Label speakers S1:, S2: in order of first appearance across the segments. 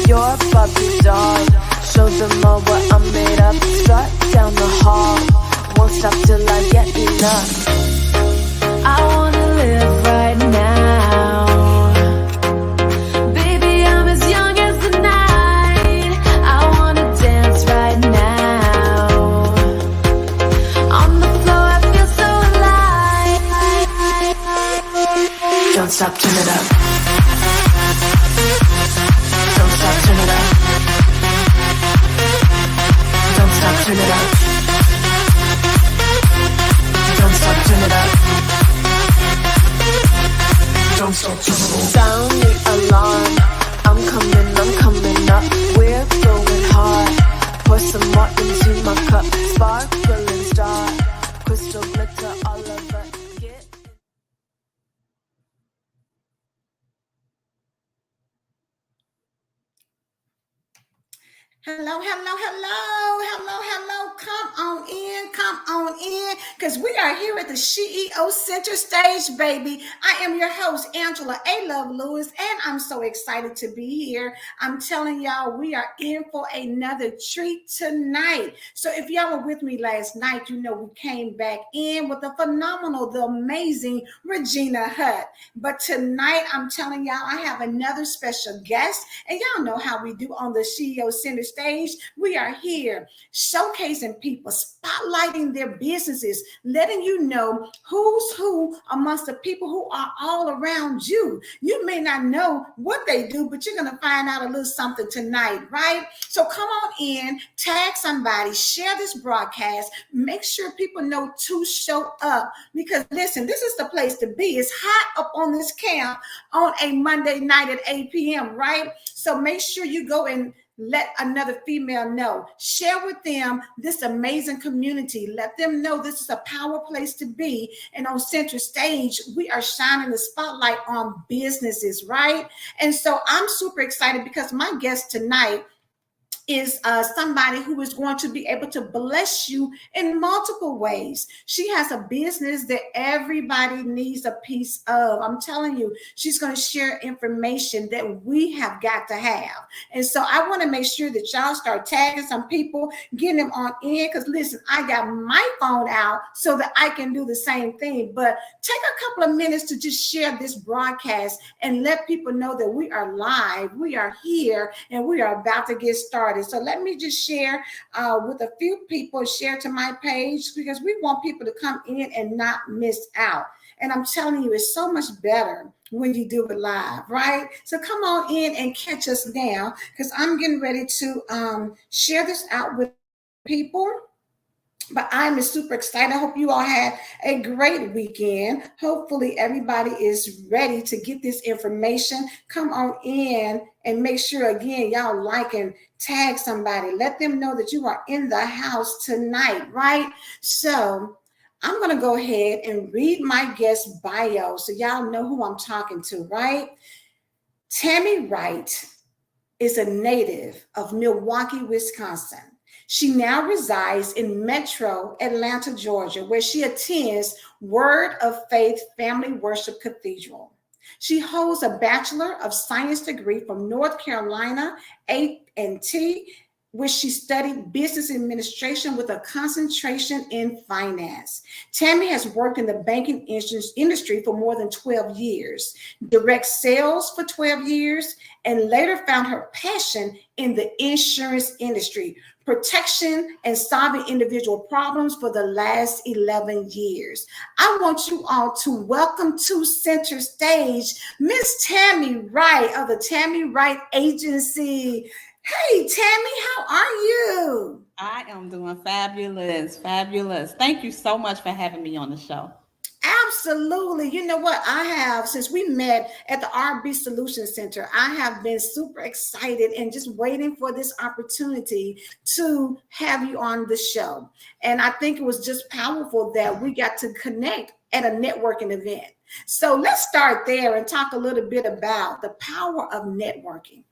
S1: You're a puppy dog. Show them all what I'm made of. Strut down the hall. Won't stop till I get enough. I wanna live right now. Baby, I'm as young as the night. I wanna dance right now. On the floor, I feel so alive. Don't stop, turn it up. Don't stop, turn it up. Don't stop, turn it up. Don't stop, turn it up. Don't stop, turn it up. Sound the alarm. I'm coming up. We're going hard. Pour some more into my cup. Sparkling star. Crystal glitter all over.
S2: Hello, hello, hello, hello, hello. Come on in, because we are here at the SheEO Center Stage, baby. I am your host, Angela A. Love Lewis, and I'm so excited to be here. I'm telling y'all, we are in for another treat tonight. So if y'all were with me last night, you know we came back in with the phenomenal, the amazing Regina Hutt. But tonight, I'm telling y'all, I have another special guest, and y'all know how we do on the SheEO Center Stage. We are here showcasing people, spotlighting their businesses, letting you know who's who amongst the people who are all around you. You may not know what they do, but you're going to find out a little something tonight, right? So come on in, tag somebody, share this broadcast, make sure people know to show up, because listen, this is the place to be. It's hot up on this camp on a Monday night at 8 p.m., right? So make sure you go and let another female know. Share with them this amazing community. Let them know this is a power place to be. And on Center Stage, we are shining the spotlight on businesses, right? And so I'm super excited because my guest tonight is somebody who is going to be able to bless you in multiple ways. She has a business that everybody needs a piece of. I'm telling you, she's going to share information that we have got to have. And so I want to make sure that y'all start tagging some people, getting them on in, because listen, I got my phone out so that I can do the same thing. But take a couple of minutes to just share this broadcast and let people know that we are live, we are here, and we are about to get started. So let me just share with a few people, share to my page, because we want people to come in and not miss out. And I'm telling you, it's so much better when you do it live, right? So come on in and catch us now, because I'm getting ready to share this out with people. But I'm super excited. I hope you all had a great weekend. Hopefully everybody is ready to get this information. Come on in and make sure, again, y'all like and tag somebody. Let them know that you are in the house tonight, right? So I'm going to go ahead and read my guest bio so y'all know who I'm talking to, right? Tammy Wright is a native of Milwaukee, Wisconsin. She now resides in Metro Atlanta, Georgia, where she attends Word of Faith Family Worship Cathedral. She holds a Bachelor of Science degree from North Carolina A&T, where she studied business administration with a concentration in finance. Tammy has worked in the banking industry for more than 12 years, direct sales for 12 years, and later found her passion in the insurance industry, protection and solving individual problems for the last 11 years. I want you all to welcome to Center Stage, Miss Tammy Wright of the Tammy Wright Agency. Hey, Tammy, how are you?
S3: I am doing fabulous, fabulous. Thank you so much for having me on the show.
S2: Absolutely. You know what? I have, since we met at the R&B Solutions Center, I have been super excited and just waiting for this opportunity to have you on the show. And I think it was just powerful that we got to connect at a networking event. So let's start there and talk a little bit about the power of networking.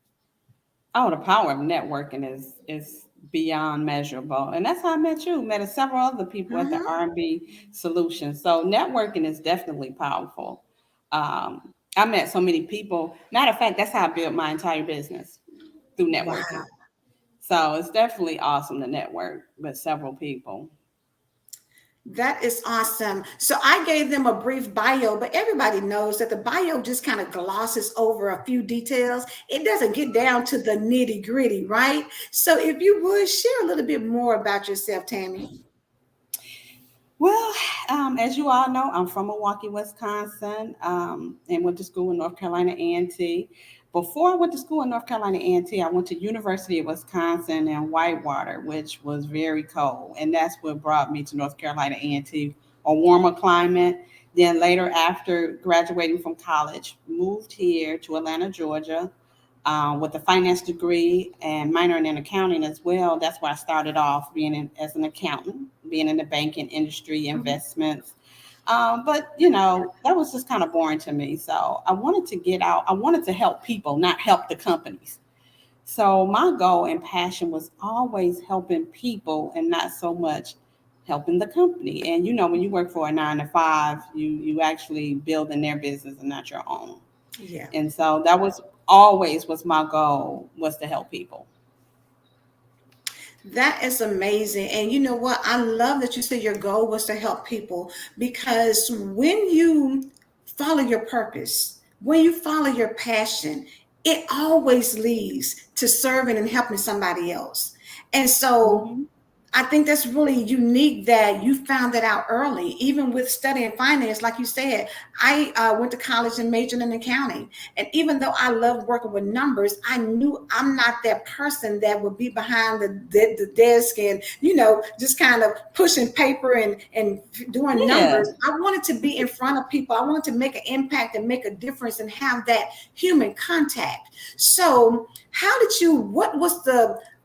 S3: Oh, the power of networking is beyond measurable, and that's how I met you. Met several other people at the R&B Solutions. So networking is definitely powerful. I met so many people. Matter of fact, that's how I built my entire business. through
S2: Wow.
S3: networking. So it's definitely awesome to network with several people.
S2: That is awesome. So I gave them a brief bio, but everybody knows that the bio just kind of glosses over a few details. It doesn't get down to the nitty gritty, right? So if you would share a little bit more about yourself, Tammy.
S3: Well, as you all know, I'm from Milwaukee, Wisconsin, and went to school in North Carolina A&T. Before I went to school in North Carolina A&T, I went to University of Wisconsin in Whitewater, which was very cold, and that's what brought me to North Carolina A&T, a warmer climate. Then later, after graduating from college, moved here to Atlanta, Georgia, with a finance degree and minoring in accounting as well. That's where I started off being as an accountant, being in the banking industry,
S2: Mhm.
S3: investments. But that was just kind of boring to me. So I wanted to get out. I wanted to help people, not help the companies. So my goal and passion was always helping people and not so much helping the company. And when you work for a 9 to 5, you actually building their business and not your own.
S2: Yeah.
S3: And so that was always was my goal, was to help people.
S2: That is amazing. And you know what? I love that you said your goal was to help people, because when you follow your purpose, when you follow your passion, it always leads to serving and helping somebody else. And so
S3: Hmm.
S2: I think that's really unique that you found that out early, even with studying finance. Like you said, I went to college and majored in accounting. And even though I love working with numbers, I knew I'm not that person that would be behind the desk and, just kind of pushing paper and doing
S3: Yeah.
S2: numbers. I wanted to be in front of people. I wanted to make an impact and make a difference and have that human contact. So,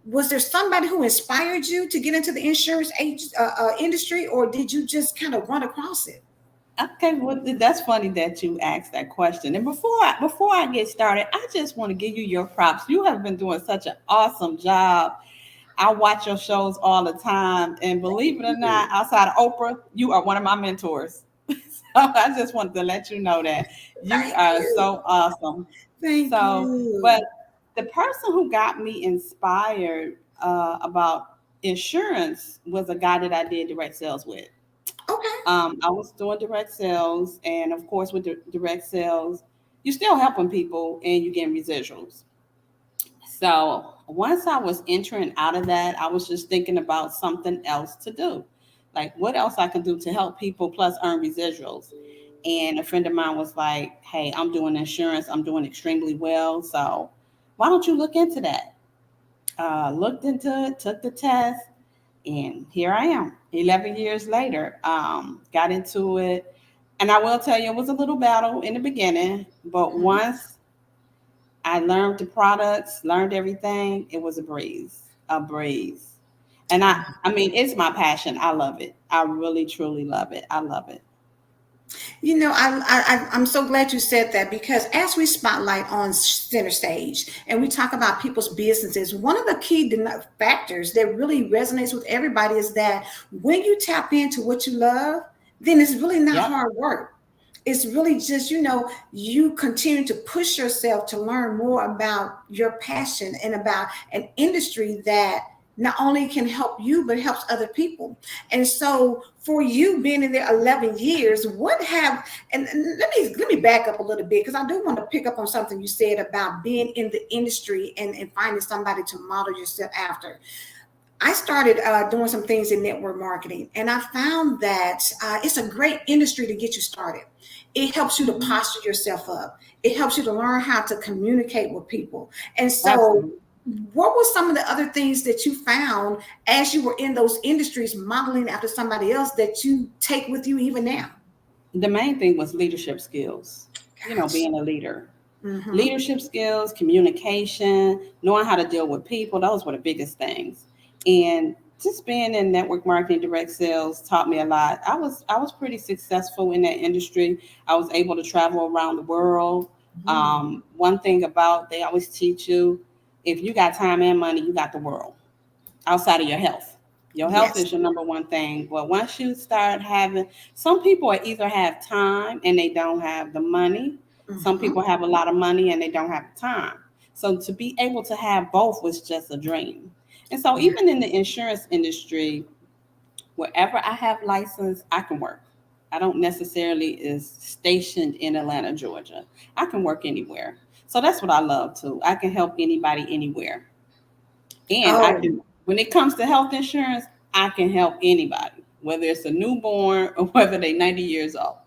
S2: was there somebody who inspired you to get into the insurance industry, or did you just kind of run across it?
S3: Okay, well, that's funny that you asked that question. And before I get started, I just want to give you your props. You have been doing such an awesome job. I watch your shows all the time, and believe it or not, outside of Oprah, you are one of my mentors. So I just wanted to let you know that you
S2: Thank
S3: are
S2: you.
S3: so awesome.
S2: Thank
S3: So, but
S2: you.
S3: the person who got me inspired about insurance was a guy that I did direct sales with.
S2: Okay.
S3: I was doing direct sales, and of course, with the direct sales, you're still helping people and you're getting residuals. So once I was entering out of that, I was just thinking about something else to do, like what else I could do to help people plus earn residuals. And a friend of mine was like, "Hey, I'm doing insurance. I'm doing extremely well. So why don't you look into that?" Looked into it, took the test, and here I am 11 years later. Got into it, and I will tell you, it was a little battle in the beginning, but
S2: Mhm.
S3: once I learned the products, learned everything, it was a breeze. And I mean, it's my passion. I love it. I really, truly love it. I love it.
S2: I'm so glad you said that, because as we spotlight on center stage and we talk about people's businesses, one of the key factors that really resonates with everybody is that when you tap into what you love, then it's really not
S3: Yep.
S2: hard work. It's really just, you continue to push yourself to learn more about your passion and about an industry that not only can help you but helps other people. And so for you being in there 11 years, and let me back up a little bit, because I do want to pick up on something you said about being in the industry and finding somebody to model yourself after. I started doing some things in network marketing, and I found that it's a great industry to get you started. It helps you to
S3: Mhm.
S2: posture yourself up. It helps you to learn how to communicate with people. And so,
S3: Absolutely.
S2: what were some of the other things that you found as you were in those industries, modeling after somebody else, that you take with you even now?
S3: The main thing was leadership skills,
S2: Gosh.
S3: being a leader.
S2: Mm-hmm.
S3: Leadership skills, communication, knowing how to deal with people, those were the biggest things. And just being in network marketing, direct sales taught me a lot. I was pretty successful in that industry. I was able to travel around the world. One thing about they always teach you, if you got time and money, you got the world outside of your health. Your health
S2: Yes.
S3: is your number one thing. But once you start having, some people either have time and they don't have the money. Some
S2: Mm-hmm.
S3: people have a lot of money and they don't have the time. So to be able to have both was just a dream. And so even in the insurance industry, wherever I have license, I can work. I don't necessarily is stationed in Atlanta, Georgia. I can work anywhere. So that's what I love too. I can help anybody anywhere. And I
S2: Oh,
S3: can, when it comes to health insurance, I can help anybody, whether it's a newborn or whether they're 90 years old.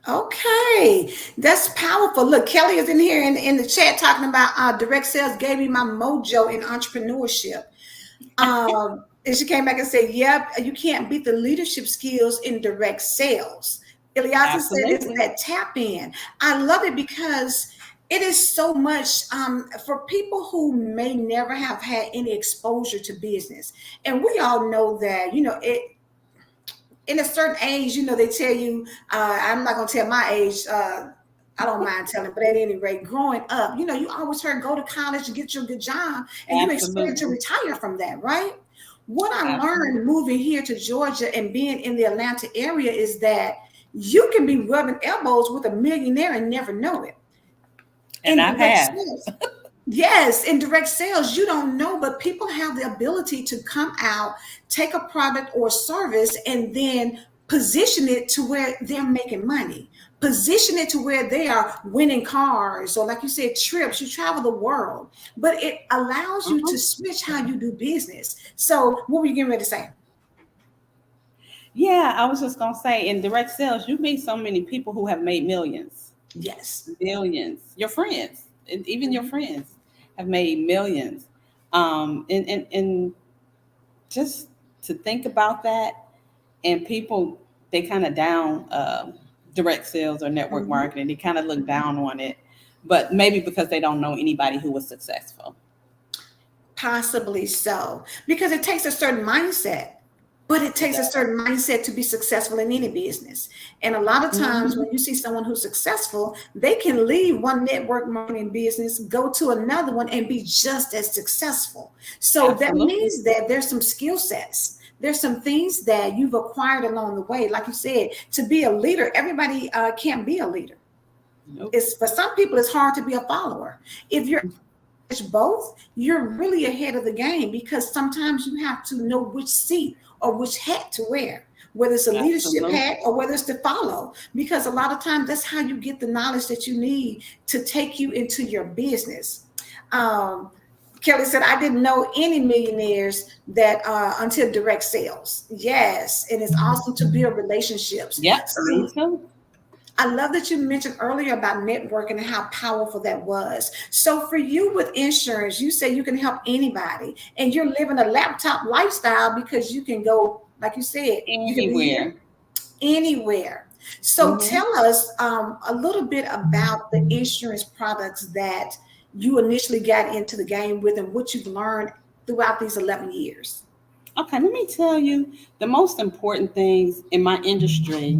S2: okay. That's powerful. Look, Kelly is in here in the chat talking about direct sales gave me my mojo in entrepreneurship. And she came back and said, yep, you can't beat the leadership skills in direct sales. Ilyasa said it's
S3: Absolutely.
S2: that tap in. I love it because it is so much for people who may never have had any exposure to business. And we all know that, in a certain age, they tell you, I'm not going to tell my age. I don't mind telling, but at any rate, growing up, you always heard go to college to get your good job and you expect to
S3: Absolutely.
S2: retire from that, right? What I
S3: Absolutely.
S2: learned moving here to Georgia and being in the Atlanta area is that you can be rubbing elbows with a millionaire and never know it.
S3: And
S2: In
S3: I've
S2: direct
S3: had.
S2: sales, yes, in direct sales, you don't know, but people have the ability to come out, take a product or service, and then position it to where they're making money. Position it to where they are winning cars, or like you said, trips. You travel the world, but it allows you
S3: Uh-huh.
S2: to switch how you do business. So, what were you getting ready to say?
S3: Yeah, I was just gonna say in direct sales, you meet so many people who have made millions,
S2: Yes.
S3: millions. Your friends, and even your
S2: Mhm.
S3: friends, have made millions. And just to think about that, and people they kind of down direct sales or network
S2: Mhm.
S3: marketing. They kind of look down on it, but maybe because they don't know anybody who was successful.
S2: Possibly so, because it takes a certain mindset, but it
S3: It
S2: takes a
S3: does.
S2: certain mindset to be successful in any business. And a lot of times,
S3: Hmm.
S2: when you see someone who's successful, they can leave one network marketing business, go to another one, and be just as successful. So that
S3: Absolutely.
S2: means that there's some skill sets. There's some things that you've acquired along the way. Like you said, to be a leader, everybody can't be a leader.
S3: Nope.
S2: It's for some people, it's hard to be a follower. If you're both, you're really ahead of the game because sometimes you have to know which seat or which hat to wear, whether it's a leadership
S3: Absolutely.
S2: hat or whether it's to follow. Because a lot of times that's how you get the knowledge that you need to take you into your business. Um, Kelly said, I didn't know any millionaires that until direct sales. Yes. And it's awesome to build relationships.
S3: Yep. Me
S2: So
S3: too.
S2: I love that you mentioned earlier about networking and how powerful that was. So, for you with insurance, you say you can help anybody and you're living a laptop lifestyle because you can go, like you said, you can be here
S3: Anywhere.
S2: anywhere. So,
S3: Hmm.
S2: tell us a little bit about the insurance products that you initially got into the game with and what you've learned throughout these 11 years.
S3: Okay, let me tell you the most important things in my industry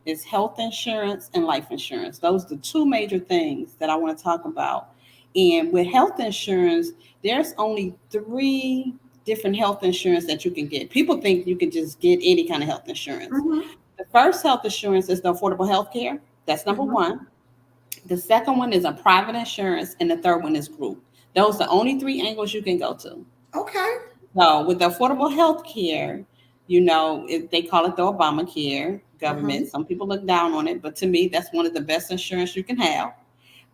S3: is health insurance and life insurance. Those are the two major things that I want to talk about. And with health insurance, there's only three different health insurance that you can get. People think you can just get any kind of health insurance.
S2: Mm-hmm,
S3: The first health insurance is the affordable health care. That's number
S2: mm-hmm.
S3: one. The second one is a private insurance, and the third one is group. Those are the only three angles you can go to.
S2: Okay.
S3: So with the affordable health care, they call it the Obamacare
S2: Mm-hmm.
S3: government. Some people look down on it, but to me, that's one of the best insurance you can have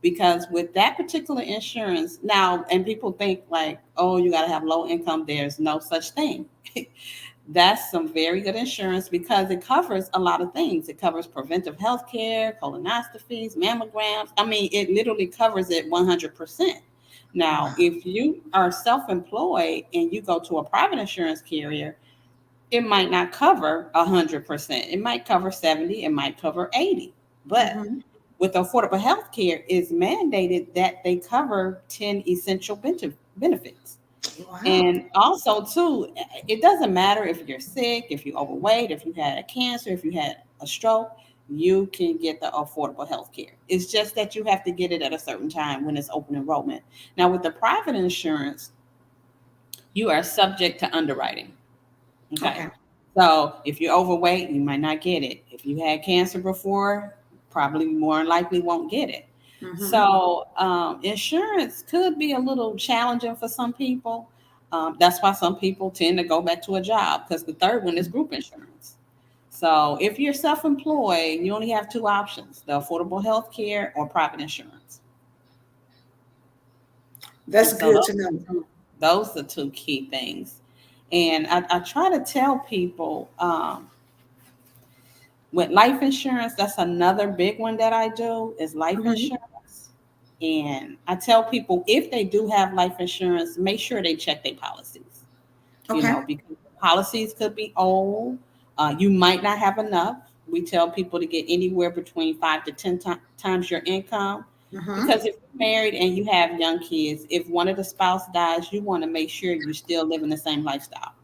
S3: because with that particular insurance now, and people think like, oh, you got to have low income. There's no such thing. That's some very good insurance because it covers a lot of things. It covers preventive health care, colonoscopies, mammograms. I mean, it literally covers it 100%. Now,
S2: Wow.
S3: if you are self employed and you go to a private insurance carrier, it might not cover 100%. It might cover 70, it might cover 80. But
S2: Mm-hmm.
S3: with affordable health care, it's mandated that they cover 10 essential benefits.
S2: Wow.
S3: And also, too, it doesn't matter if you're sick, if you're overweight, if you had a cancer, if you had a stroke, you can get the affordable health care. It's just that you have to get it at a certain time when it's open enrollment. Now, with the private insurance, you are subject to underwriting. Okay.
S2: Okay.
S3: So if you're overweight, you might not get it. If you had cancer before, probably more likely won't get it.
S2: Mm-hmm.
S3: So insurance could be a little challenging for some people. That's why some people tend to go back to a job, because the third one is group insurance. So if you're self-employed, you only have two options: the affordable health care or private insurance. And
S2: That's
S3: so
S2: good to know.
S3: those are two key things. And I try to tell people, with life insurance, that's another big one that I do, is life
S2: Mm-hmm.
S3: insurance. And I tell people, if they do have life insurance, make sure they check their policies,
S2: Okay.
S3: because policies could be old. You might not have enough. We tell people to get anywhere between 5 to 10 times your income.
S2: Mm-hmm.
S3: Because if you're married and you have young kids, if one of the spouse dies, you want to make sure you're still living the same lifestyle.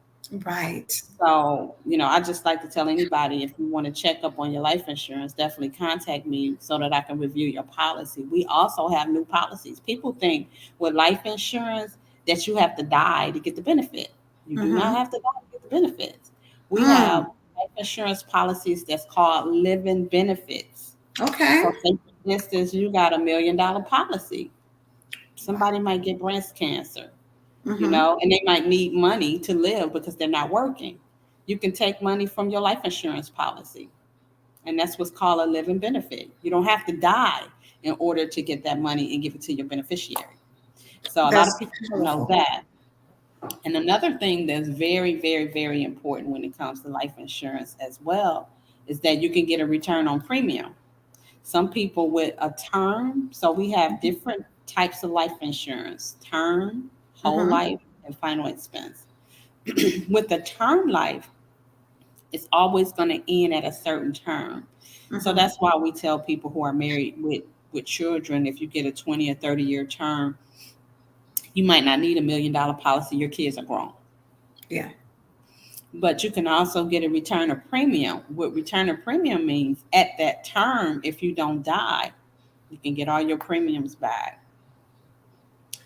S2: Right.
S3: So, I just like to tell anybody, if you want to check up on your life insurance, definitely contact me so that I can review your policy. We also have new policies. People think with life insurance that you have to die to get the benefit. You do not
S2: Mm-hmm.
S3: have to die to get the benefits. We
S2: Mm.
S3: have life insurance policies that's called living benefits.
S2: Okay.
S3: So, say for instance, you got $1 million policy. Somebody might get breast cancer,
S2: Mm-hmm.
S3: and they might need money to live because they're not working. You can take money from your life insurance policy, and that's what's called a living benefit. You don't have to die in order to get that money and give it to your beneficiary. So a lot of
S2: That's
S3: people don't know
S2: powerful.
S3: that. And another thing that's very, very, very important when it comes to life insurance as well is that you can get a return on premium. Some people with a term, so we have different types of life insurance: term, whole
S2: Mm-hmm.
S3: life, and final expense. With the term life, it's always going to end at a certain term. So
S2: Mm-hmm.
S3: that's why we tell people who are married with children, if you get a 20 or 30-year term, you might not need $1 million policy. Your kids are grown.
S2: Yeah.
S3: But you can also get a return of premium. What return of premium means, at that term, if you don't die, you can get all your premiums back.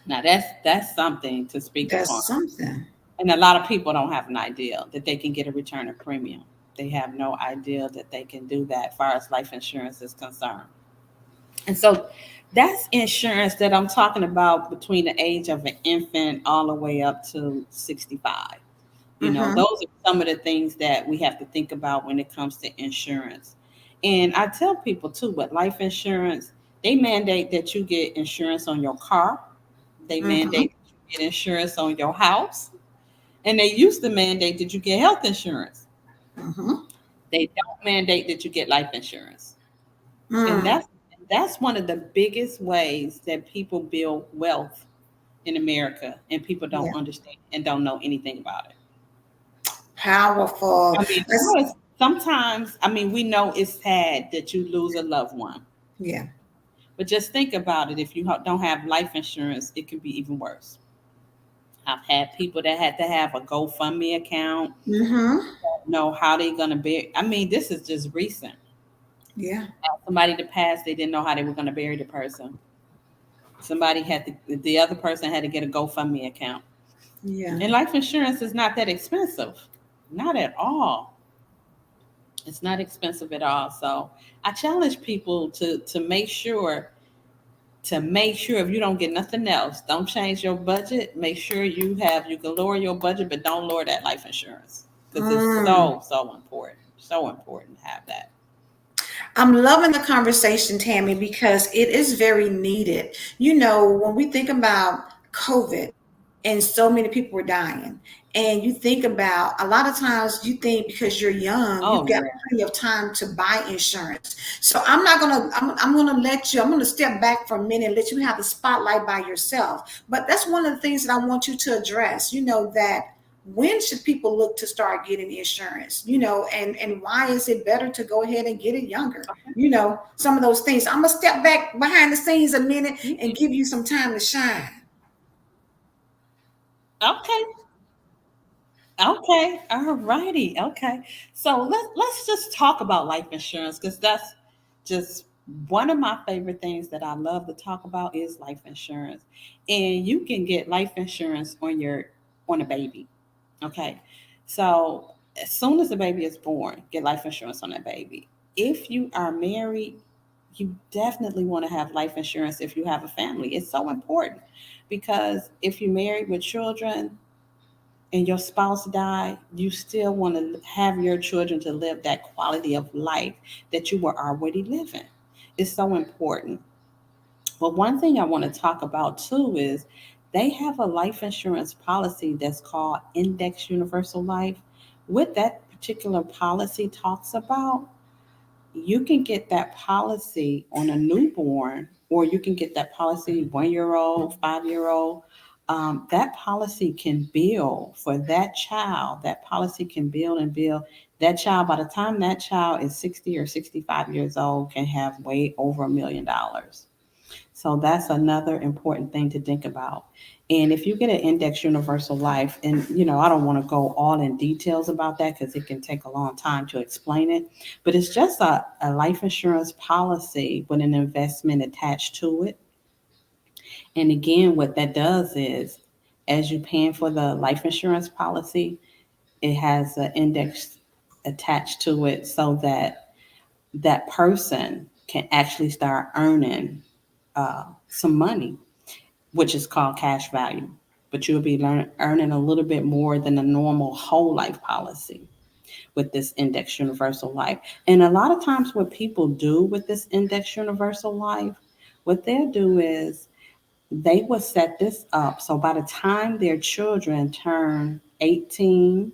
S3: Now that's something to speak
S2: That's
S3: upon.
S2: something.
S3: And a lot of people don't have an idea that they can get a return of premium. They have no idea that they can do that as far as life insurance is concerned. And so that's insurance that I'm talking about, between the age of an infant all the way up to 65.
S2: Mm-hmm.
S3: Those are some of the things that we have to think about when it comes to insurance. And I tell people too, with life insurance, they mandate that you get insurance on your car. They
S2: Mm-hmm.
S3: mandate that you get insurance on your house. And they used to mandate that you get health insurance.
S2: Mm-hmm.
S3: They don't mandate that you get life insurance. And
S2: Mm.
S3: that's one of the biggest ways that people build wealth in America, and people
S2: Yeah.
S3: don't understand and don't know anything about it.
S2: Powerful.
S3: I mean,
S2: That's
S3: sometimes, we know it's sad that you lose a loved one,
S2: yeah.
S3: but just think about it. If you don't have life insurance, it can be even worse. I've had people that had to have a GoFundMe account,
S2: Mm-hmm.
S3: know how they're going to bury. This is just recent.
S2: Yeah.
S3: Somebody that passed, they didn't know how they were going to bury the person. Somebody the other person had to get a GoFundMe account.
S2: Yeah.
S3: And life insurance is not that expensive, not at all. It's not expensive at all. So I challenge people to make sure if you don't get nothing else, don't change your budget. Make sure you can lower your budget, but don't lower that life insurance, because it's
S2: Mm.
S3: so important, so important to have that.
S2: I'm loving the conversation, Tammy, because it is very needed. You know, when we think about COVID and so many people were dying, and you think about, a lot of times you think because you're young, you've
S3: Oh
S2: got
S3: yeah.
S2: plenty of time to buy insurance. So I'm gonna step back for a minute and let you have the spotlight by yourself. But that's one of the things that I want you to address. You know, that when should people look to start getting insurance, and why is it better to go ahead and get it younger, some of those things. I'm gonna step back behind the scenes a minute and
S3: Mhm.
S2: give you some time to shine.
S3: Okay. Okay. All righty. Okay. So let's just talk about life insurance, because that's just one of my favorite things that I love to talk about is life insurance. And you can get life insurance on a baby. Okay. So as soon as the baby is born, get life insurance on that baby. If you are married, you definitely want to have life insurance if you have a family. It's so important because if you're married with children and your spouse died, you still want to have your children to live that quality of life that you were already living. It's so important. But one thing I want to talk about too is they have a life insurance policy that's called Index Universal Life. What that particular policy talks about, you can get that policy on a newborn, or you can get that policy 1 year old, 5 year old. That policy can bill for that child. That policy can bill and bill. That child, by the time that child is 60 or 65 years old, can have way over $1 million. So that's another important thing to think about. And if you get an index universal life, and I don't want to go all in details about that because it can take a long time to explain it, but it's just a life insurance policy with an investment attached to it. And again, what that does is, as you're paying for the life insurance policy, it has an index attached to it so that that person can actually start earning some money, which is called cash value. But you'll be earning a little bit more than a normal whole life policy with this index universal life. And a lot of times, what people do with this index universal life, what they'll do is they will set this up so by the time their children turn 18,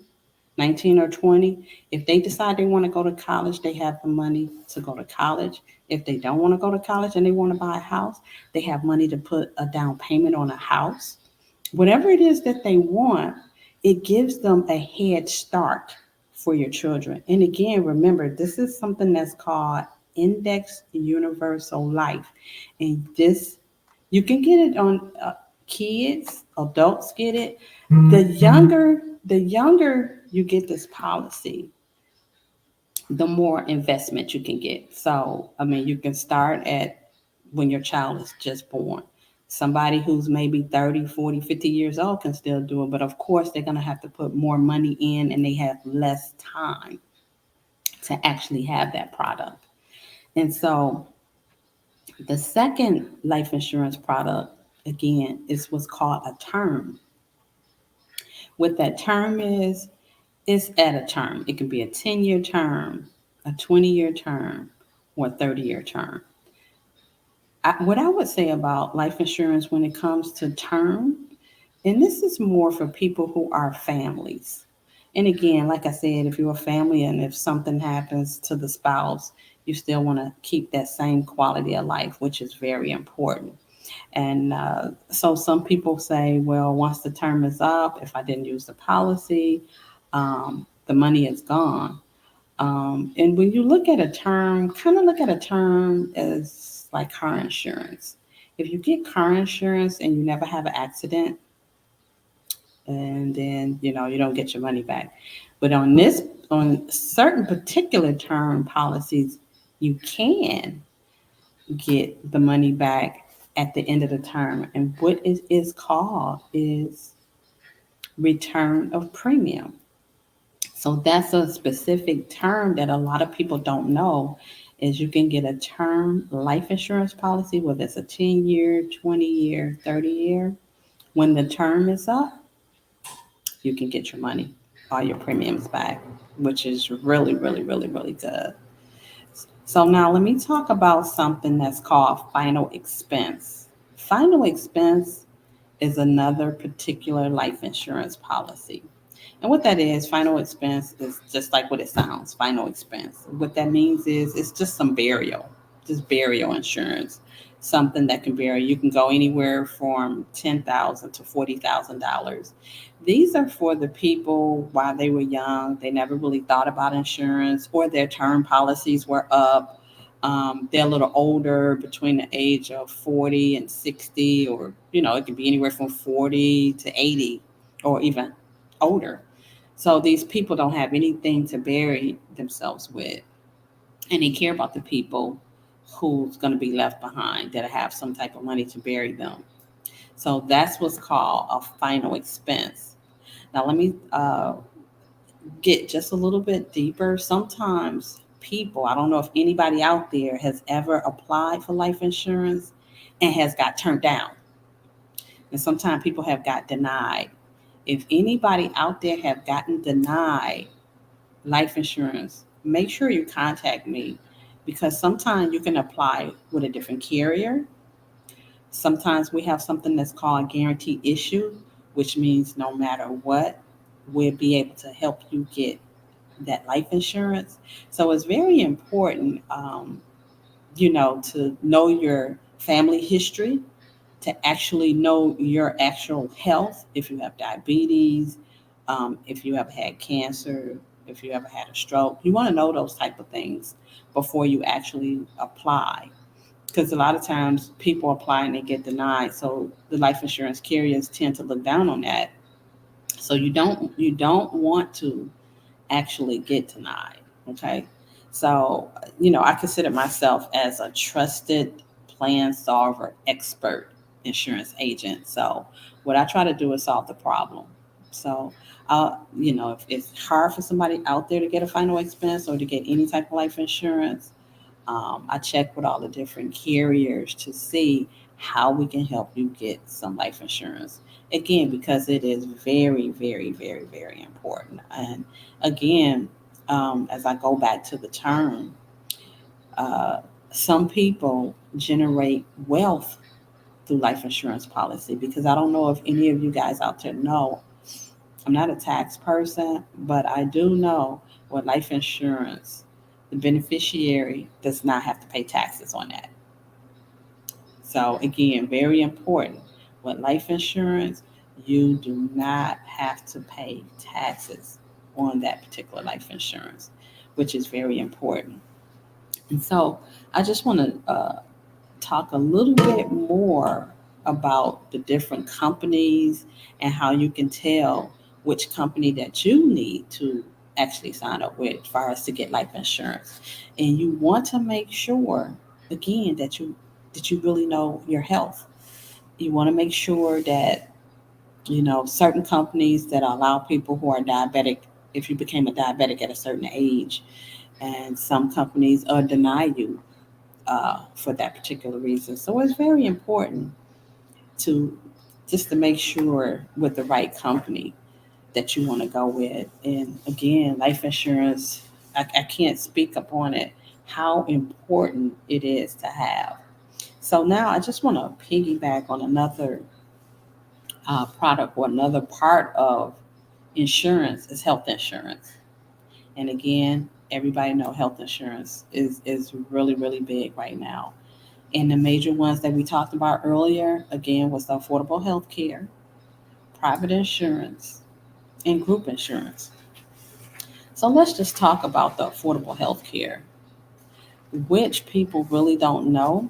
S3: 19 or 20, if they decide they want to go to college, they have the money to go to college. If they don't want to go to college and they want to buy a house, they have money to put a down payment on a house. Whatever it is that they want, it gives them a head start for your children. And again, remember, this is something that's called Index Universal Life. And this, you can get it on kids, adults get it. The younger you get this policy, the more investment you can get. So, I mean, you can start at when your child is just born. Somebody who's maybe 30, 40, 50 years old can still do it, but of course, they're going to have to put more money in and they have less time to actually have that product. And so, the second life insurance product, again, is what's called a term. What that term is, it's at a term. It can be a 10-year term, a 20-year term, or a 30-year term. What I would say about life insurance when it comes to term, and this is more for people who are families. And again, like I said, if you're a family and if something happens to the spouse, you still want to keep that same quality of life, which is very important. And so some people say, well, once the term is up, if I didn't use the policy, the money is gone. And when you look at a term, kind of look at a term as like car insurance. If you get car insurance and you never have an accident, and then you don't get your money back. But on certain particular term policies, you can get the money back at the end of the term. And what it is called is return of premium. So that's a specific term that a lot of people don't know is you can get a term life insurance policy, whether it's a 10-year, 20-year, 30-year. When the term is up, you can get your money, all your premiums back, which is really, really, really, really good. So now let me talk about something that's called final expense. Final expense is another particular life insurance policy. And what that is, final expense is just like what it sounds, final expense. What that means is it's just some burial, just burial insurance, something that can vary. You can go anywhere from $10,000 to $40,000. These are for the people while they were young, they never really thought about insurance, or their term policies were up. They're a little older, between the age of 40 and 60, or, it could be anywhere from 40 to 80 or even older. So these people don't have anything to bury themselves with, and they care about the people who's going to be left behind that have some type of money to bury them. So that's what's called a final expense. Now, let me get just a little bit deeper. Sometimes people, I don't know if anybody out there has ever applied for life insurance and has got turned down. And sometimes people have got denied. If anybody out there have gotten denied life insurance, make sure you contact me, because sometimes you can apply with a different carrier. Sometimes we have something that's called guarantee issue, which means no matter what, we'll be able to help you get that life insurance. So it's very important, to know your family history, to actually know your actual health. If you have diabetes, if you ever had cancer, if you ever had a stroke, you want to know those type of things before you actually apply. Because a lot of times people apply and they get denied. So the life insurance carriers tend to look down on that. So you don't want to actually get denied. Okay. So, I consider myself as a trusted plan solver expert insurance agent. So what I try to do is solve the problem. So, if it's hard for somebody out there to get a final expense or to get any type of life insurance, I check with all the different carriers to see how we can help you get some life insurance. Again, because it is very, very, very, very important. And again, as I go back to the term, uh, some people generate wealth through life insurance policy, because I don't know if any of you guys out there know, I'm not a tax person, but I do know with life insurance, the beneficiary does not have to pay taxes on that. So again, very important. With life insurance, you do not have to pay taxes on that particular life insurance, which is very important. And so I just want to talk a little bit more about the different companies and how you can tell which company that you need to actually sign up with for us to get life insurance. And you want to make sure, again, that you really know your health. You want to make sure that certain companies that allow people who are diabetic, if you became a diabetic at a certain age, and some companies deny you for that particular reason. So it's very important to just to make sure with the right company that you want to go with. And again, life insurance, I can't speak upon it, how important it is to have. So now I just want to piggyback on another product, or another part of insurance is health insurance. And again, everybody know health insurance is really, really big right now. And the major ones that we talked about earlier, again, was the affordable health care, private insurance, and group insurance. So let's just talk about the affordable health care, which people really don't know.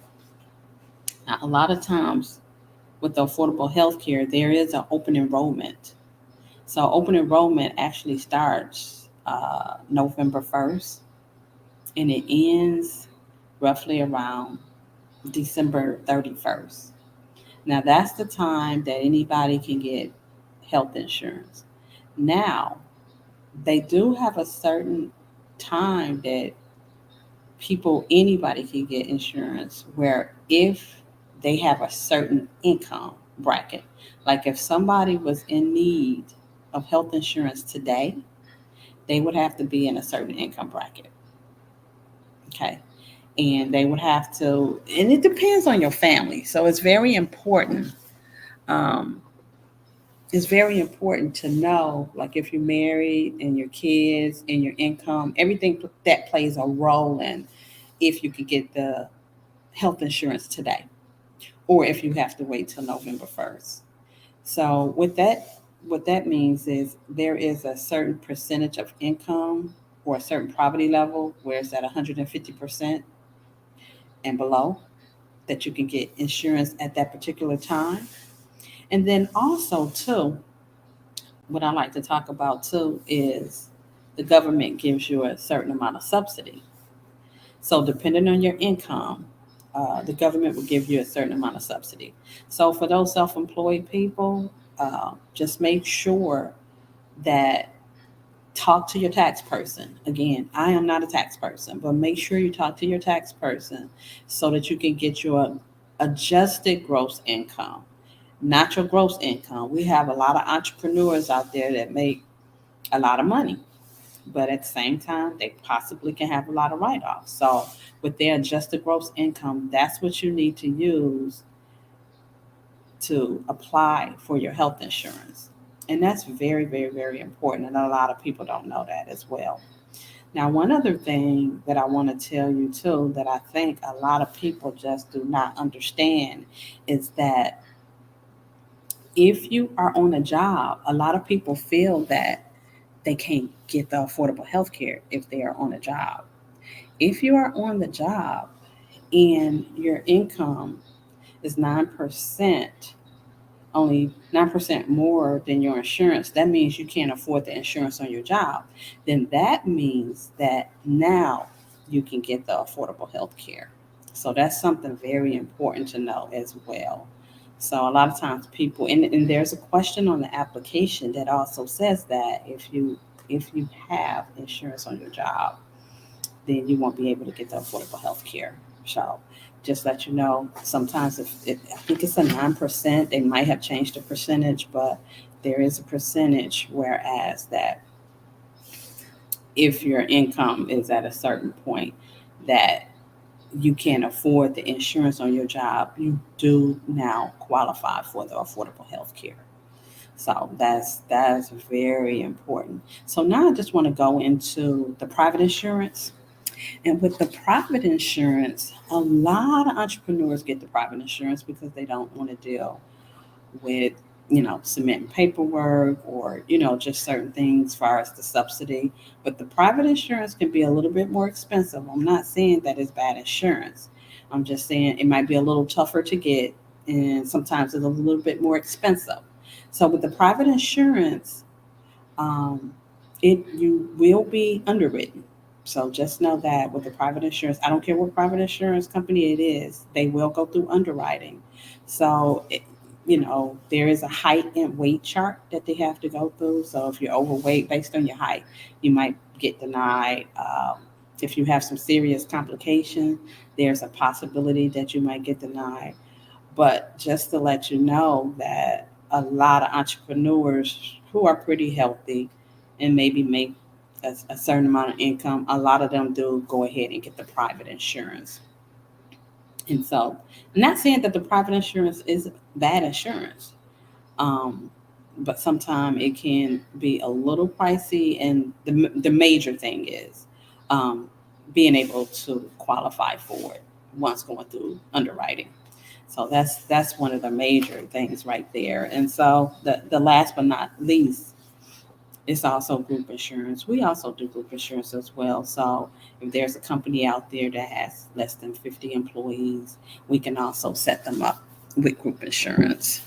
S3: Now, a lot of times with the affordable health care, there is an open enrollment. So open enrollment actually starts November 1st, and it ends roughly around December 31st. Now, that's the time that anybody can get health insurance. Now, they do have a certain time that anybody can get insurance, where if they have a certain income bracket, like if somebody was in need of health insurance today, they would have to be in a certain income bracket. Okay. And they would have to, and it depends on your family. So um, it's very important to know, like if you're married and your kids and your income, everything that plays a role in if you could get the health insurance today, or if you have to wait till November 1st. So what that means is there is a certain percentage of income or a certain poverty level where it's at 150% and below that you can get insurance at that particular time. And then also too, what I like to talk about too is the government gives you a certain amount of subsidy. So depending on your income, the government will give you a certain amount of subsidy. So for those self-employed people, just make sure that talk to your tax person. Again, I am not a tax person, but make sure you talk to your tax person so that you can get your adjusted gross income, not your gross income. We have a lot of entrepreneurs out there that make a lot of money, but at the same time, they possibly can have a lot of write offs. So, with their adjusted gross income, that's what you need to use to apply for your health insurance. And that's very, very, very important. And a lot of people don't know that as well. Now, one other thing that I want to tell you too, that I think a lot of people just do not understand is that if you are on a job, a lot of people feel that they can't get the affordable health care if they are on a job. If you are on the job and your income is 9%, only 9% more than your insurance, that means you can't afford the insurance on your job. Then that means that now you can get the affordable health care. So that's something very important to know as well. So a lot of times people, and there's a question on the application that also says that if you have insurance on your job, then you won't be able to get the affordable health care. So just let you know, sometimes I think it's a 9%, they might have changed the percentage, but there is a percentage, whereas that if your income is at a certain point that you can't afford the insurance on your job, you do now qualify for the affordable health care. So that's very important. So now I just want to go into the private insurance. And with the private insurance, a lot of entrepreneurs get the private insurance because they don't want to deal with, submitting paperwork or, just certain things as far as the subsidy. But the private insurance can be a little bit more expensive. I'm not saying that it's bad insurance. I'm just saying it might be a little tougher to get and sometimes it's a little bit more expensive. So with the private insurance, um, you will be underwritten. So just know that with the private insurance, I don't care what private insurance company it is, they will go through underwriting. So there is a height and weight chart that they have to go through. So if you're overweight based on your height, you might get denied. If you have some serious complications, there's a possibility that you might get denied. But just to let you know that a lot of entrepreneurs who are pretty healthy and maybe make a certain amount of income, a lot of them do go ahead and get the private insurance. And so, I'm not saying that the private insurance is bad insurance, um, but sometimes it can be a little pricey. And the major thing is um, being able to qualify for it once going through underwriting. So that's one of the major things right there. And so the last but not least, it's also group insurance. We also do group insurance as well. So if there's a company out there that has less than 50 employees, we can also set them up with group insurance.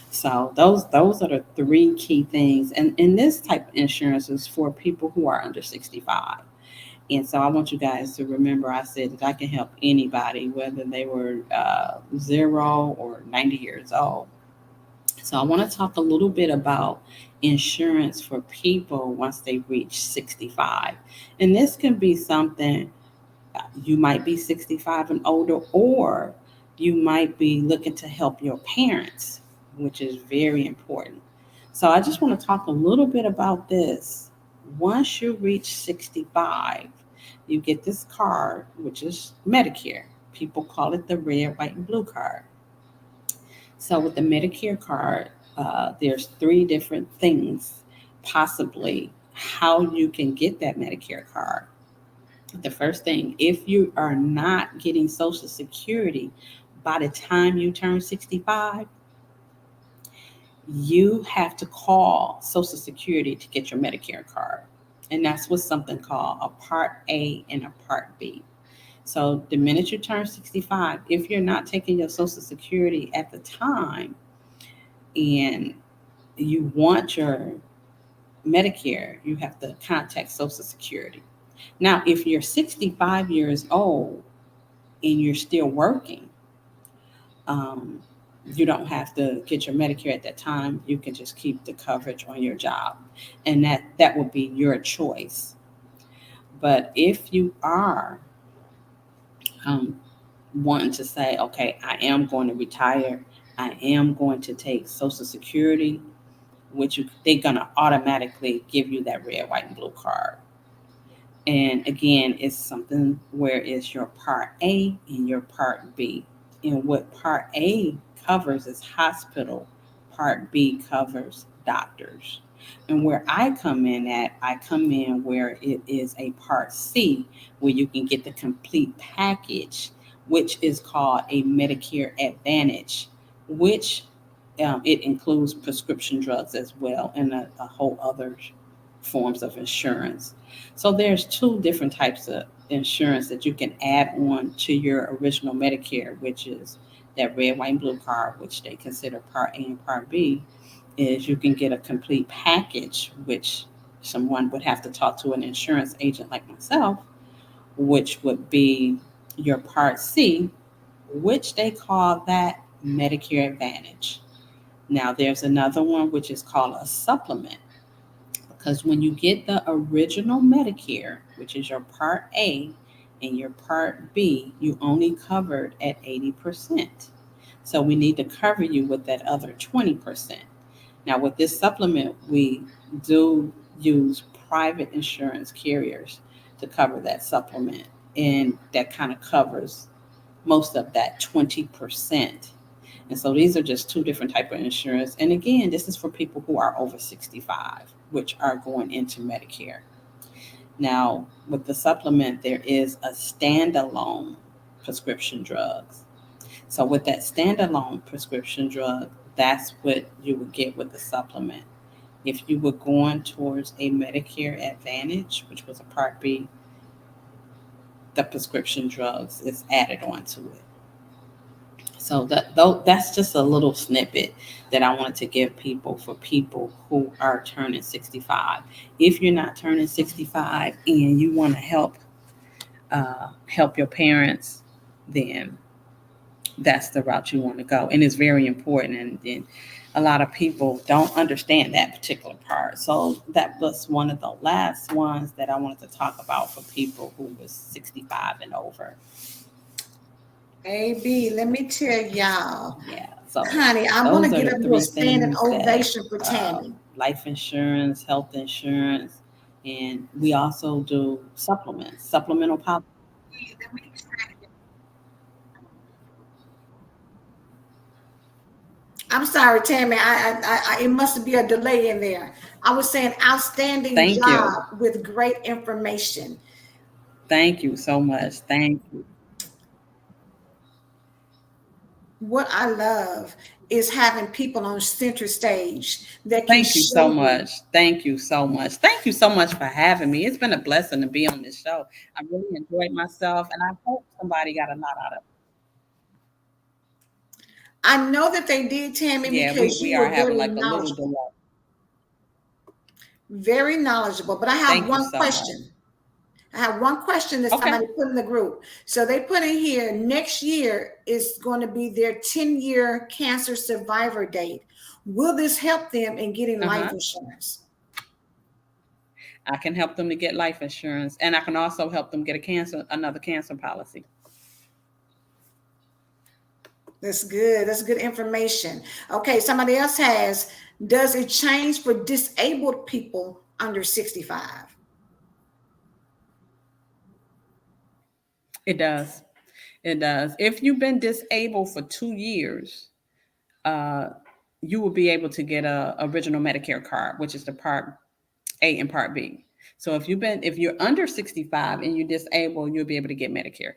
S3: So those are the three key things. And this type of insurance is for people who are under 65. And so I want you guys to remember I said that I can help anybody, whether they were 0 or 90 years old. So I want to talk a little bit about insurance for people once they reach 65. And this can be something, you might be 65 and older, or you might be looking to help your parents, which is very important. So I just want to talk a little bit about this. Once you reach 65, you get this card, which is Medicare. People call it the red, white, and blue card. So with the Medicare card, there's three different things possibly how you can get that Medicare card. The first thing, if you are not getting Social Security by the time you turn 65, you have to call Social Security to get your Medicare card. And that's what's something called a Part A and a Part B. So the minute you turn 65, if you're not taking your Social Security at the time and you want your Medicare, you have to contact Social Security. Now, if you're 65 years old and you're still working, um, you don't have to get your Medicare at that time. You can just keep the coverage on your job, and that would be your choice. But if you are um, wanting to say, okay, I am going to retire, I am going to take Social Security, they're gonna automatically give you that red, white, and blue card. And again, it's something where it's your Part A and your Part B. And what Part A covers is hospital, Part B covers doctors. And where I come in at, I come in where it is a Part C, where you can get the complete package, which is called a Medicare Advantage, which it includes prescription drugs as well, and a whole other forms of insurance. So there's two different types of insurance that you can add on to your original Medicare, which is that red, white, and blue card, which they consider Part A and Part B. Is you can get a complete package, which someone would have to talk to an insurance agent like myself, which would be your Part C, which they call that Medicare Advantage. Now, there's another one which is called a supplement, because when you get the original Medicare, which is your Part A and your Part B, you only covered at 80%. So we need to cover you with that other 20%. Now, with this supplement, we do use private insurance carriers to cover that supplement, and that kind of covers most of that 20%. And so these are just two different type of insurance. And again, this is for people who are over 65, which are going into Medicare. Now, with the supplement, there is a standalone prescription drugs. So with that standalone prescription drug, that's what you would get with the supplement. If you were going towards a Medicare Advantage, which was a Part B, the prescription drugs is added onto it. So that's just a little snippet that I wanted to give people for people who are turning 65. If you're not turning 65 and you want to help your parents, then that's the route you want to go. And it's very important. And a lot of people don't understand that particular part. So that was one of the last ones that I wanted to talk about for people who was 65 and over.
S2: Baby, let me tell y'all.
S3: Yeah. So
S2: honey, I want to get up to a standing ovation for
S3: that
S2: Tammy.
S3: life insurance, health insurance, and we also do supplements, supplemental policy.
S2: I'm sorry, Tammy. It must be a delay in there. I was saying outstanding
S3: Thank you.
S2: job with great information.
S3: Thank you so much. Thank you.
S2: What I love is having people on center stage that can
S3: Thank you so
S2: show you.
S3: much. Thank you so much. Thank you so much for having me. It's been a blessing to be on this show. I really enjoyed myself, and I hope somebody got a lot out of it.
S2: I know that they did, Tammy,
S3: Yeah,
S2: because
S3: we
S2: you
S3: are
S2: were
S3: having
S2: very
S3: like a little
S2: knowledgeable.
S3: delay.
S2: Very knowledgeable. But I have
S3: Thank you
S2: one
S3: so
S2: question.
S3: much.
S2: I have one question that
S3: Okay.
S2: somebody put in the group. So they put in here, next year is going to be their 10-year cancer survivor date. Will this help them in getting life insurance?
S3: I can help them to get life insurance, and I can also help them get another cancer policy.
S2: That's good. That's good information. Okay, somebody else has, does it change for disabled people under 65?
S3: It does. It does. If you've been disabled for 2 years, uh, you will be able to get a original Medicare card, which is the Part A and Part B. So if you're under 65 and you're disabled, you'll be able to get Medicare.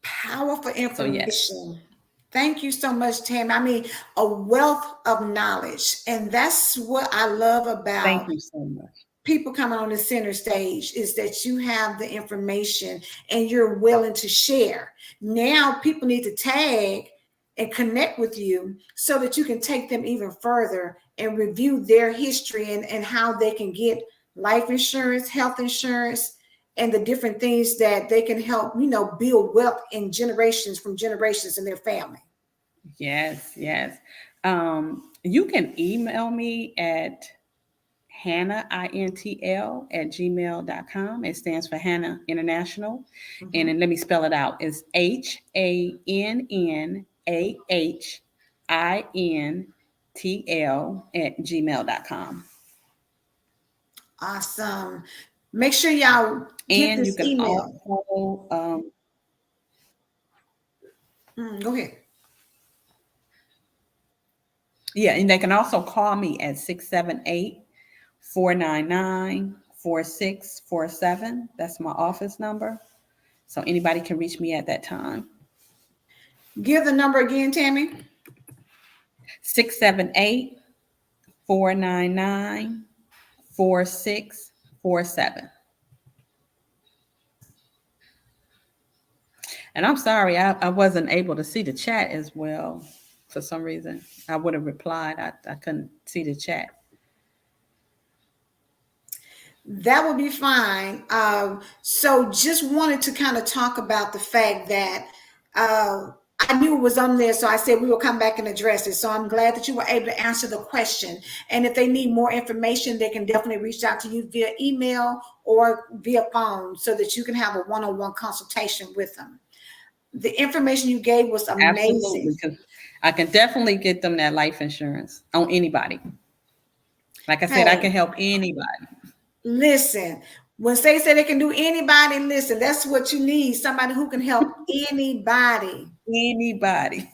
S2: Powerful information.
S3: So yes.
S2: Thank you so much, Tammy. I mean, a wealth of knowledge. And that's what I love about
S3: Thank you so much.
S2: people coming on the center stage, is that you have the information and you're willing to share. Now people need to tag and connect with you so that you can take them even further and review their history and how they can get life insurance, health insurance, and the different things that they can help, build wealth in generations from generations in their family.
S3: Yes, yes. You can email me at Hannah, INTL, at gmail.com. It stands for Hannah International. And
S2: Mhm.
S3: then let me spell it out. It's HANNAHINTL at gmail.com.
S2: Awesome. Make sure y'all get
S3: And you
S2: this
S3: can
S2: email.
S3: also,
S2: Go ahead.
S3: yeah, and they can also call me at 678-499-4647. That's my office number. So anybody can reach me at that time.
S2: Give the number again, Tammy.
S3: 678-499-4647. And I'm sorry, I wasn't able to see the chat as well for some reason. I would have replied. I couldn't see the chat.
S2: That would be fine. So just wanted to kind of talk about the fact that I knew it was on there, so I said we will come back and address it. So I'm glad that you were able to answer the question. And if they need more information, they can definitely reach out to you via email or via phone so that you can have a one-on-one consultation with them. The information you gave was
S3: Absolutely,
S2: amazing.
S3: because I can definitely get them that life insurance on anybody. Like I said, I
S2: Hey,
S3: can help anybody.
S2: listen, when they say they can do anybody, listen, that's what you need. Somebody who can help anybody.
S3: Anybody.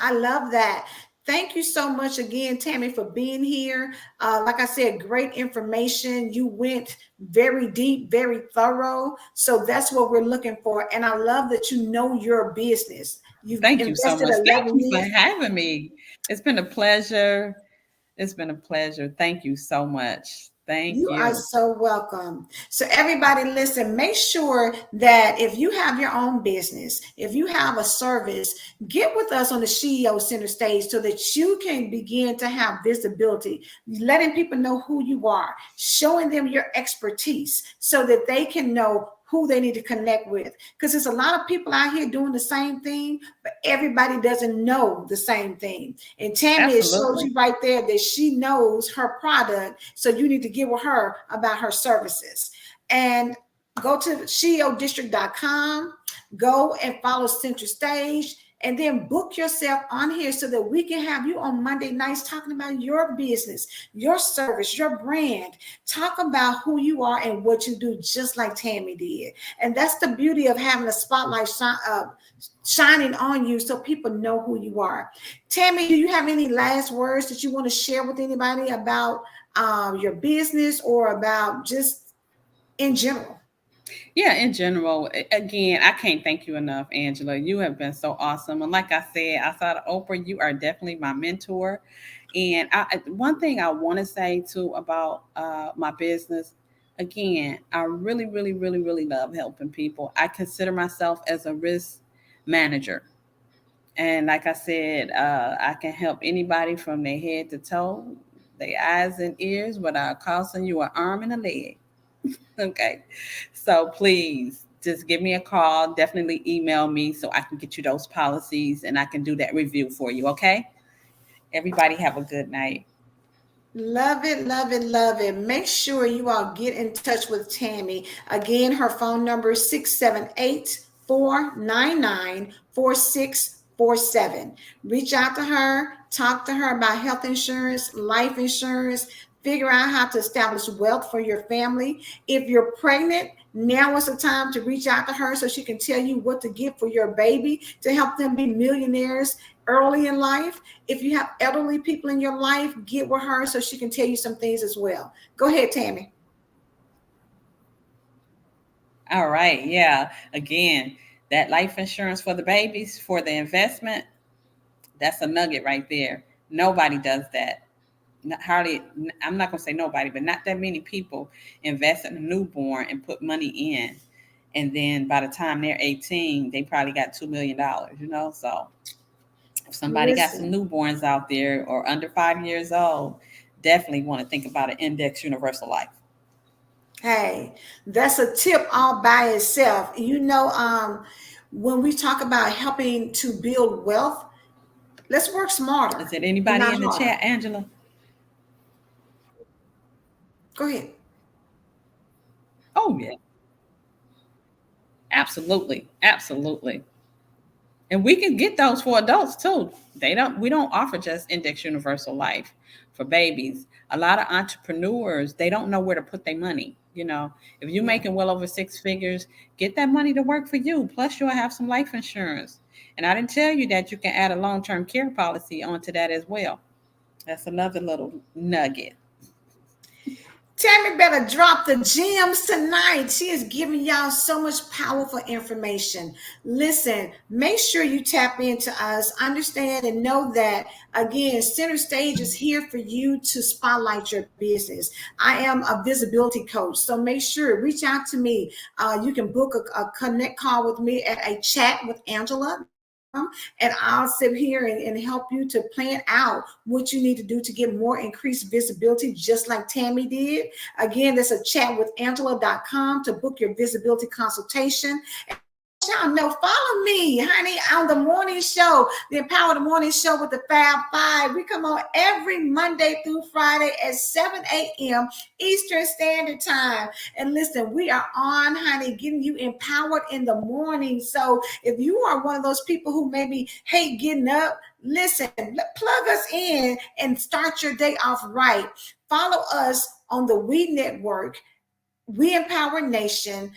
S2: I love that. Thank you so much again, Tammy, for being here. Like I said, great information. You went very deep, very thorough. So that's what we're looking for. And I love that you know your business. You've
S3: Thank you so
S2: invested
S3: much. Thank
S2: 11
S3: you for
S2: years.
S3: having me. It's been a pleasure. It's been a pleasure. Thank you so much. Thank
S2: You are
S3: you.
S2: so welcome. So, everybody, listen, make sure that if you have your own business, if you have a service, get with us on the SheEO Center stage so that you can begin to have visibility, letting people know who you are, showing them your expertise so that they can know who they need to connect with. Because there's a lot of people out here doing the same thing, but everybody doesn't know the same thing. And Tammy, it shows
S3: Absolutely.
S2: you right there that she knows her product. So you need to get with her about her services. And go to SheEODistrict.com, go and follow Center Stage, and then book yourself on here so that we can have you on Monday nights talking about your business, your service, your brand. Talk about who you are and what you do, just like Tammy did. And that's the beauty of having a spotlight shining on you so people know who you are. Tammy, do you have any last words that you want to share with anybody about your business or about just in general?
S3: Yeah, in general, again, I can't thank you enough, Angela. You have been so awesome. And like I said, outside of Oprah, you are definitely my mentor. And one thing I want to say too about my business, again, I really, really, really, really love helping people. I consider myself as a risk manager. And like I said, I can help anybody from their head to toe, their eyes and ears without costing you an arm and a leg. Okay. So please just give me a call. Definitely email me so I can get you those policies and I can do that review for you. Okay. Everybody have a good night.
S2: Love it, love it, love it. Make sure you all get in touch with Tammy. Again, her phone number is 678-499-4647. Reach out to her, talk to her about health insurance, life insurance, figure out how to establish wealth for your family. If you're pregnant, now is the time to reach out to her so she can tell you what to get for your baby to help them be millionaires early in life. If you have elderly people in your life, get with her so she can tell you some things as well. Go ahead, Tammy.
S3: All right. Yeah. Again, that life insurance for the babies, for the investment, that's a nugget right there. Nobody does that. Not hardly, I'm not going to say nobody, but not that many people invest in a newborn and put money in. And then by the time they're 18, they probably got $2 million, you know? So if somebody got some
S2: Listen,
S3: newborns out there or under 5 years old, definitely want to think about an index universal life.
S2: Hey, that's a tip all by itself. When we talk about helping to build wealth, let's work
S3: Is
S2: smarter
S3: it
S2: and
S3: anybody
S2: not
S3: in the
S2: harder.
S3: chat, Angela?
S2: Go ahead.
S3: Oh yeah, absolutely, absolutely. And we can get those for adults too. We don't offer just index universal life for babies. A lot of entrepreneurs, they don't know where to put their money. If you're
S2: Yeah.
S3: making well over six figures, get that money to work for you. Plus you'll have some life insurance. And I didn't tell you that you can add a long-term care policy onto that as well. That's another little nugget.
S2: Tammy better drop the gems tonight. She is giving y'all so much powerful information. Listen, make sure you tap into us, understand and know that, again, Center Stage is here for you to spotlight your business. I am a visibility coach, so make sure, reach out to me. You can book a connect call with me at a chat with Angela, and I'll sit here and help you to plan out what you need to do to get more increased visibility, just like Tammy did. Again, there's a chat with Angela.com to book your visibility consultation. Y'all know, follow me, honey, on the morning show, the Empower the Morning Show with the Fab Five. We come on every Monday through Friday at 7 a.m. Eastern Standard Time. And listen, we are on, honey, getting you empowered in the morning. So if you are one of those people who maybe hate getting up, listen, plug us in and start your day off right. Follow us on the We Network, We Empower Nation.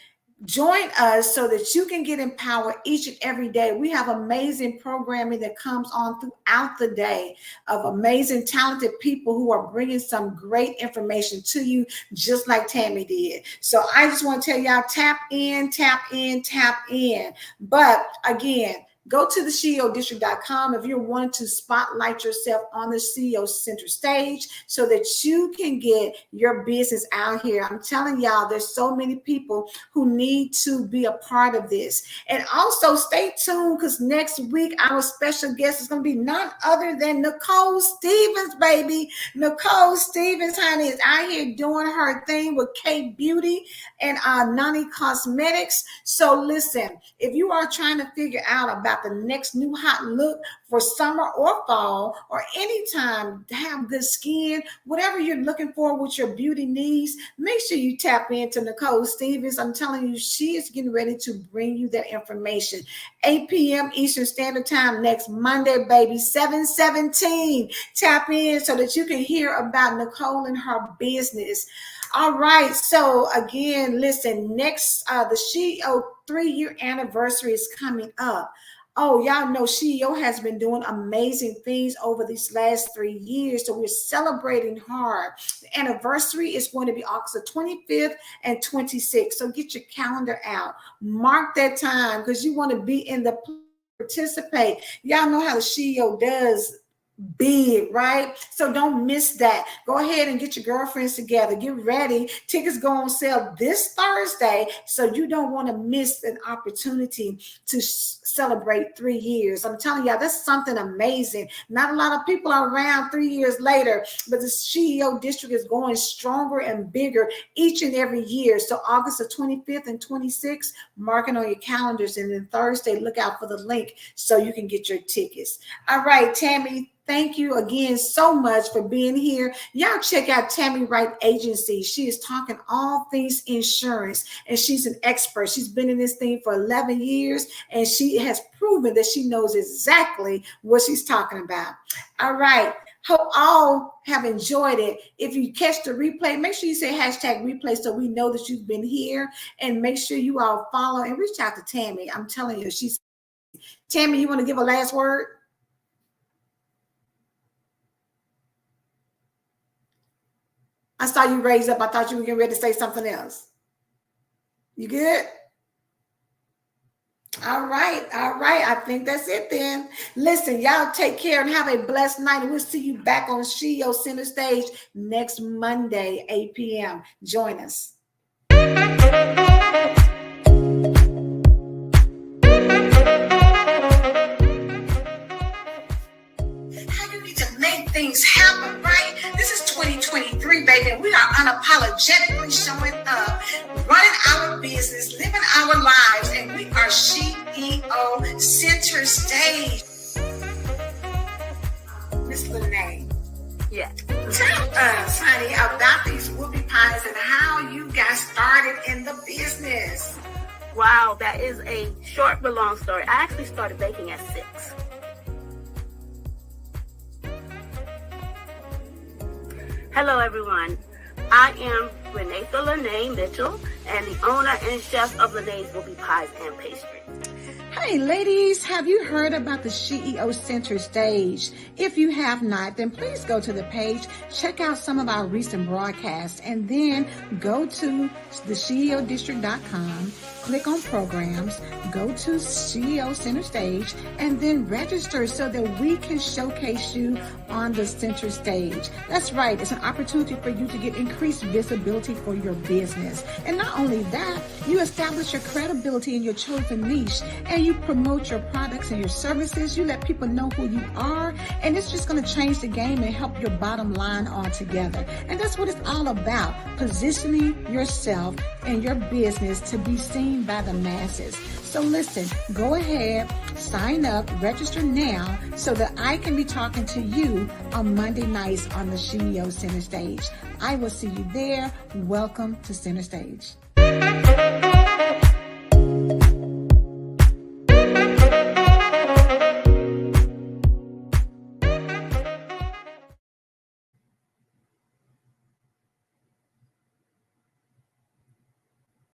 S2: Join us so that you can get empowered each and every day. We have amazing programming that comes on throughout the day of amazing, talented people who are bringing some great information to you, just like Tammy did. So I just want to tell y'all, tap in, tap in, tap in. But again, go to the SheEODistrict.com if you're wanting to spotlight yourself on the CEO Center Stage so that you can get your business out here. I'm telling y'all, there's so many people who need to be a part of this. And also stay tuned, because next week our special guest is going to be none other than Nicole Stevens, baby. Nicole Stevens, honey, is out here doing her thing with K Beauty and Nani Cosmetics. So listen, if you are trying to figure out about the next new hot look for summer or fall, or anytime to have good skin, whatever you're looking for with your beauty needs, make sure you tap into Nicole Stevens. I'm telling you, she is getting ready to bring you that information. 8 p.m. Eastern Standard Time next Monday, baby, 7/17. Tap in so that you can hear about Nicole and her business. All right. So again, listen, next, the SheEO 3-year anniversary is coming up. Oh, y'all know SheEO has been doing amazing things over these last 3 years. So we're celebrating hard. The anniversary is going to be August 25th and 26th. So get your calendar out. Mark that time, because you want to be in the participate. Y'all know how the SheEO does big, right? So don't miss that. Go ahead and get your girlfriends together. Get ready. Tickets go on sale this Thursday, so you don't want to miss an opportunity to celebrate 3 years. I'm telling y'all, that's something amazing. Not a lot of people are around 3 years later, but the SheEO District is going stronger and bigger each and every year. So August the 25th and 26th, mark it on your calendars, and then Thursday, look out for the link so you can get your tickets. All right, Tammy, thank you again so much for being here. Y'all check out Tammy Wright Agency. She is talking all things insurance, and she's an expert. She's been in this thing for 11 years, and she has proven that she knows exactly what she's talking about. All right. Hope all have enjoyed it. If you catch the replay, make sure you say hashtag replay so we know that you've been here, and make sure you all follow and reach out to Tammy. I'm telling you, Tammy, you want to give a last word? I saw you raise up. I thought you were getting ready to say something else. You good? All right. All right. I think that's it then. Listen, y'all take care and have a blessed night. And we'll see you back on SheEO Center Stage next Monday, 8 p.m. Join us. How you need to make things things happen, right? This is 2023, baby, and we are unapologetically showing up, running our business, living our lives, and we are SheEO Center Stage. Miss Lene.
S4: Yeah.
S2: Tell us, honey, about these whoopie pies and how you got started in the business.
S4: Wow, that is a short but long story. I actually started baking at 6. Hello, everyone. I am Renatha Lene Mitchell, and the owner and chef of Lene's Whoopie Pies and Pastry.
S2: Hey ladies, have you heard about the SheEO Center Stage? If you have not, then please go to the page, check out some of our recent broadcasts, and then go to the SheEODistrict.com, click on programs, go to SheEO Center Stage, and then register so that we can showcase you on the center stage. That's right, it's an opportunity for you to get increased visibility for your business. And not only that, you establish your credibility in your chosen niche, and you promote your products and your services. You let people know who you are, and it's just going to change the game and help your bottom line altogether. And that's what it's all about, positioning yourself and your business to be seen by the masses. So listen, go ahead, sign up, register now so that I can be talking to you on Monday nights on the SheEO Center Stage. I will see you there. Welcome to Center Stage.